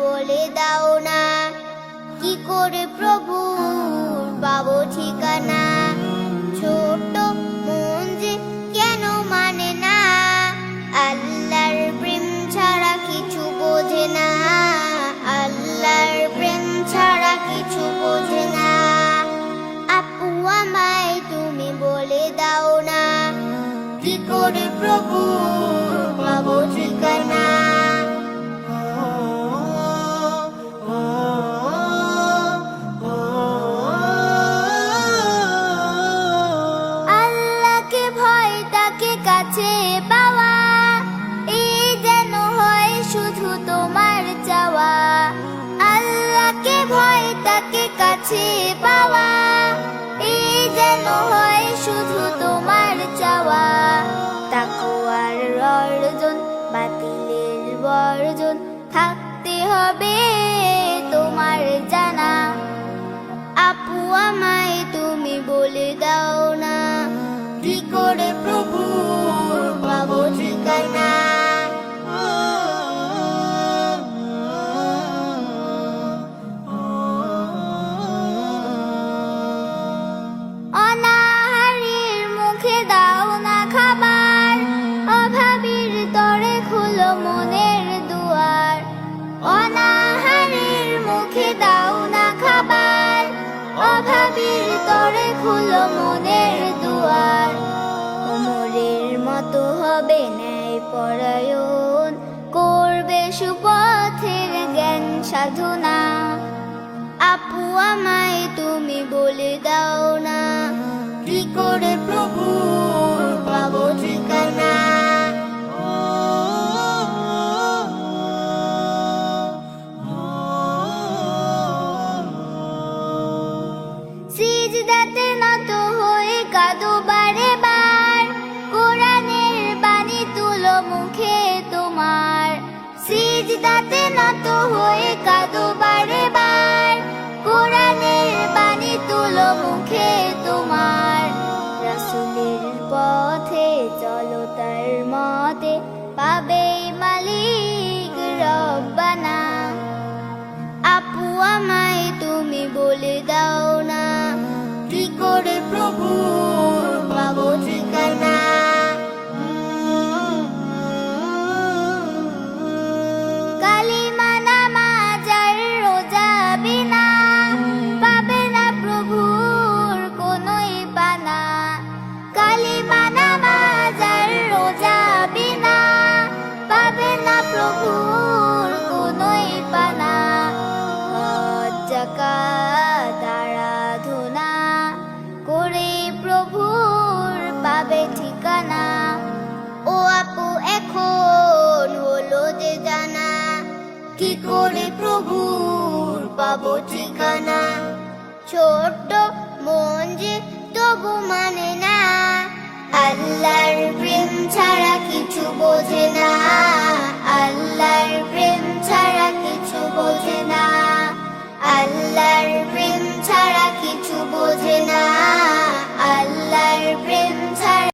বলে দাও না, কি করে প্রভু পাবো ঠিকানা। ছোট মন যে কেন মানে না, আল্লাহর প্রেম ছাড়া কিছু বোঝে না, আল্লাহর প্রেম ছাড়া কিছু বোঝে না। আপু আমায় তুমি বলে দাও না, কি করে প্রভু পাবো ঠিকানা। আল্লাহকে ভয় তাকে কাছে পাওয়া, এই যেন হয় শুধু তোমার চাওয়া। আল্লাহকে ভয় তাকে কাছে পাওয়া, এই যেন হয় শুধু তোমার চাওয়া। তাকওয়ার অর্জন বাতিলের বর্জন থাকতে হবে তোমার জানা। আপু আমায় তুমি বলে দাও না, কি করে প্রভু পাবো ঠিকানা। অনাহারীর মুখে দাও না খাবার, অভাবীর তরে খুলো মনের দুয়ার। অনাহারীর মুখে দাও না খাবার, অভাবীর তরে খুলো মনের দুয়ার। ওমরের মতো হবে ন্যায় পরায়ণ, করবে সুপথের জ্ঞান সাধনা। আপু আমায় তুমি বলে দাও না, কি করে প্রভু পাবো ঠিকানা। সিজদাতে নত হয়ে কাঁদো বারে বার, কোরআনের বাণী তুলো মুখে তোমার। সিজদাতে নত হয়ে কাঁদো বারে বার, কোরআনের বাণী তুলো মুখে তোমার। রাসূলের পথে চলো তার মতে, পাবে মালিক রব্বানা। আপু আমায় তুমি বলে দাও না, কি করে প্রভু পাবো ঠিকানা। কালিমা নামাজ আর রোজা বিনা, পাবে না প্রভুর কোনোই পানা। কালিমা নামাজ আর রোজা বিনা, পাবে না প্রভুর কোনোই পানা। হজ যাকাত আরাধনা করে প্রভুর পাবে ঠিকানা। ও আপু এখন হলো যে জানা, কি করে প্রভুর পাবো ঠিকানা। ছোট্ট মন যে তবু মানে না, আল্লাহর প্রেম ছাড়া কিছু বোঝে না, আল্লাহ